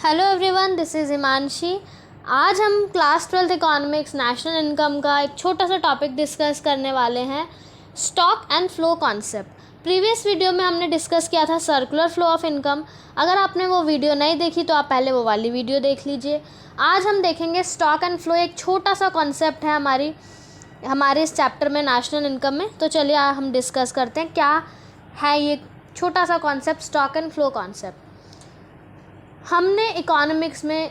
Hello everyone, this is Himanshi. आज हम class 12th economics national income का एक छोटा सा टॉपिक डिस्कस करने वाले हैं, stock and flow concept. Previous video में हमने डिस्कस किया था सर्कुलर फ्लो ऑफ इनकम। अगर आपने वो वीडियो नहीं देखी तो आप पहले वो वाली वीडियो देख लीजिए। आज हम देखेंगे स्टॉक एंड फ्लो, एक छोटा सा कॉन्सेप्ट है हमारे इस चैप्टर में नेशनल इनकम में। तो चलिए हम डिस्कस करते हैं क्या है ये छोटा सा concept, stock and flow concept. हमने इकोनॉमिक्स में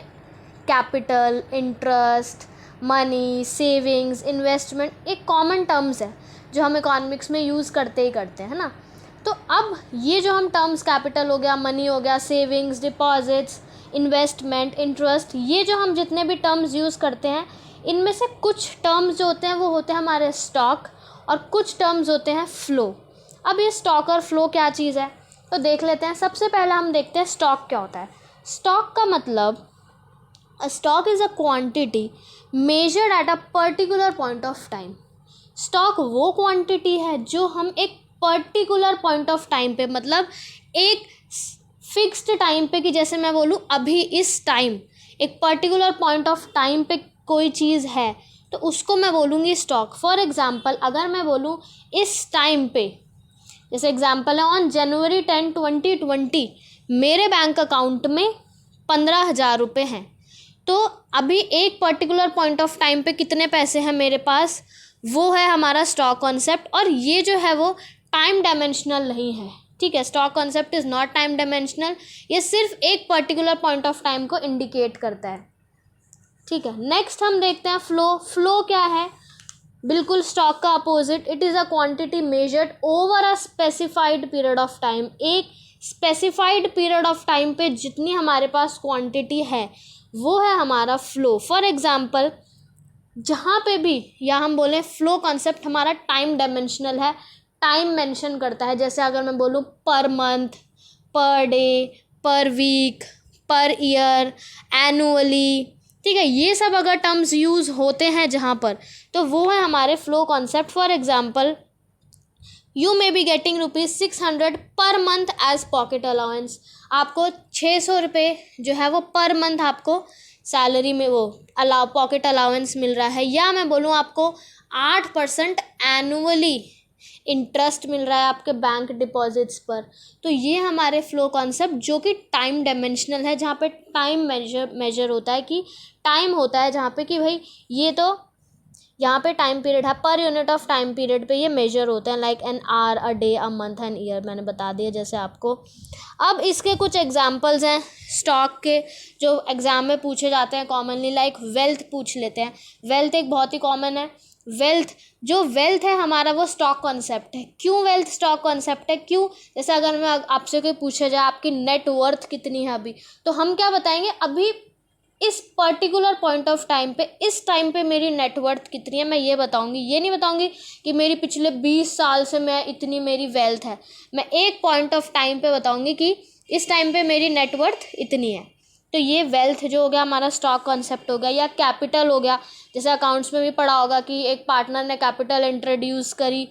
capital, interest, money, savings, investment एक कॉमन टर्म्स है जो हम इकोनॉमिक्स में यूज़ करते ही करते हैं ना। तो अब ये जो हम टर्म्स, कैपिटल हो गया, मनी हो गया, सेविंग्स, डिपॉजिट्स, इन्वेस्टमेंट, इंटरेस्ट, ये जो हम जितने भी टर्म्स यूज़ करते हैं, इनमें से कुछ टर्म्स जो होते हैं वो होते हैं हमारे स्टॉक और कुछ टर्म्स होते हैं फ्लो। अब ये स्टॉक और फ्लो क्या चीज़ है तो देख लेते हैं। सबसे पहले हम देखते हैं स्टॉक क्या होता है। स्टॉक का मतलब, a stock is a quantity measured at a particular point of time. Stock वो क्वांटिटी है जो हम एक पर्टिकुलर पॉइंट ऑफ टाइम पे, मतलब एक फिक्स्ड टाइम पे, कि जैसे मैं बोलूँ अभी इस टाइम एक पर्टिकुलर पॉइंट ऑफ टाइम पे कोई चीज़ है तो उसको मैं बोलूँगी स्टॉक। फॉर एग्ज़ाम्पल अगर मैं बोलूँ इस टाइम पे, जैसे एग्जाम्पल है ऑन जनवरी 10, 2020 मेरे बैंक अकाउंट में 15,000 रुपये हैं, तो अभी एक पर्टिकुलर पॉइंट ऑफ टाइम पे कितने पैसे हैं मेरे पास, वो है हमारा स्टॉक कॉन्सेप्ट। और ये जो है वो टाइम डायमेंशनल नहीं है, ठीक है। Stock concept is not time dimensional, ये सिर्फ एक पर्टिकुलर पॉइंट ऑफ टाइम को इंडिकेट करता है, ठीक है। नेक्स्ट हम देखते हैं फ्लो। फ्लो क्या है? बिल्कुल स्टॉक का opposite. It is a quantity measured over a specified period of time. एक स्पेसिफाइड पीरियड ऑफ टाइम पे जितनी हमारे पास क्वांटिटी है वो है हमारा फ्लो। फॉर एग्जांपल जहाँ पे भी या हम बोलें फ्लो कॉन्सेप्ट हमारा टाइम डायमेंशनल है, टाइम मेंशन करता है। जैसे अगर मैं बोलूँ पर मंथ, पर डे, पर वीक, पर ईयर, एनुअली, ठीक है, ये सब अगर टर्म्स यूज़ होते हैं जहाँ पर, तो वो है हमारे flow concept. For example you may be getting ₹600 per month as pocket allowance. आपको 600 रुपये जो है वो पर मंथ आपको सैलरी में वो पॉकेट अलाउंस मिल रहा है। या मैं बोलूँ आपको 8% एनुअली इंटरेस्ट मिल रहा है आपके बैंक डिपॉजिट्स पर। तो ये हमारे फ्लो कॉन्सेप्ट जो कि टाइम डायमेंशनल है, जहाँ पे टाइम मेजर होता है, कि टाइम होता है जहाँ पे कि भाई ये तो यहाँ पे टाइम पीरियड है, per unit of time period पे ये मेजर होते हैं, like an hour, a day, a month, an year. मैंने बता दिया जैसे आपको। अब इसके कुछ एग्जांपल्स हैं स्टॉक के जो एग्ज़ाम में पूछे जाते हैं कॉमनली, लाइक वेल्थ पूछ लेते हैं। वेल्थ एक बहुत ही कॉमन है। वेल्थ है हमारा वो स्टॉक कॉन्सेप्ट है। क्यों वेल्थ स्टॉक कॉन्सेप्ट है? क्यों? जैसे अगर मैं आपसे कोई पूछा जाए आपकी नेट वर्थ कितनी है अभी, तो हम क्या बताएंगे, अभी इस पर्टिकुलर पॉइंट ऑफ टाइम पे, इस टाइम पे मेरी नेटवर्थ कितनी है मैं ये बताऊंगी। ये नहीं बताऊंगी कि मेरी पिछले 20 साल से मैं इतनी मेरी वेल्थ है। मैं एक पॉइंट ऑफ टाइम पे बताऊंगी कि इस टाइम पे मेरी नेटवर्थ इतनी है। तो ये वेल्थ जो हो गया हमारा स्टॉक कॉन्सेप्ट हो गया। या कैपिटल हो गया, जैसे अकाउंट्स में भी पढ़ा होगा कि एक पार्टनर ने कैपिटल इंट्रोड्यूस करी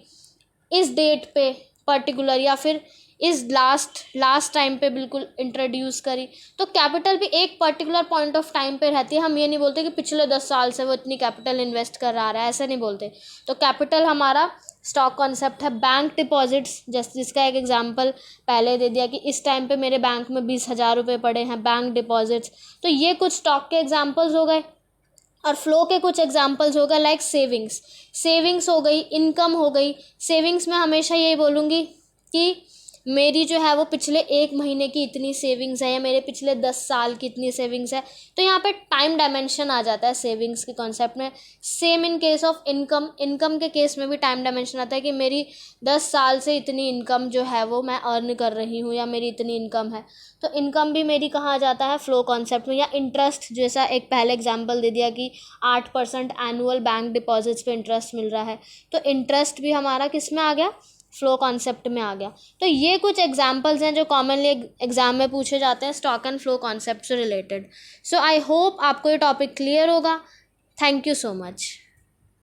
इस डेट पे पर्टिकुलर, या फिर इस लास्ट टाइम पे बिल्कुल इंट्रोड्यूस करी। तो कैपिटल भी एक पर्टिकुलर पॉइंट ऑफ टाइम पे रहती है। हम ये नहीं बोलते कि पिछले 10 साल से वो इतनी कैपिटल इन्वेस्ट कर रहा है, ऐसे नहीं बोलते। तो कैपिटल हमारा स्टॉक कॉन्सेप्ट है। बैंक डिपॉजिट्स, जिसका एक एग्जांपल पहले दे दिया कि इस टाइम पे मेरे बैंक में 20,000 रुपये पड़े हैं, बैंक डिपॉजिट्स। तो ये कुछ स्टॉक के एग्जाम्पल्स हो गए। और फ्लो के कुछ एग्जांपल्स हो गए, लाइक सेविंग्स हो गई, इनकम हो गई। सेविंग्स में हमेशा यही बोलूँगी कि मेरी जो है वो पिछले 1 महीने की इतनी सेविंग्स है, या मेरे पिछले 10 साल की इतनी सेविंग्स है। तो यहाँ पे टाइम डायमेंशन आ जाता है सेविंग्स के कॉन्सेप्ट में। Same in case of income के केस में भी टाइम डायमेंशन आता है कि मेरी 10 साल से इतनी इनकम जो है वो मैं अर्न कर रही हूँ, या मेरी इतनी इनकम है। तो इनकम भी मेरी कहाँ आ जाता है, फ्लो कॉन्सेप्ट में। या इंटरेस्ट, जैसा एक पहले एग्जाम्पल दे दिया कि 8% एनुअल बैंक डिपॉजिट्स पे इंटरेस्ट मिल रहा है, तो इंटरेस्ट भी हमारा किस में आ गया, फ्लो कॉन्सेप्ट में आ गया। तो ये कुछ एग्जांपल्स हैं जो कॉमनली एग्जाम में पूछे जाते हैं स्टॉक एंड फ्लो कॉन्सेप्ट से रिलेटेड। सो आई होप आपको ये टॉपिक क्लियर होगा। Thank you so much.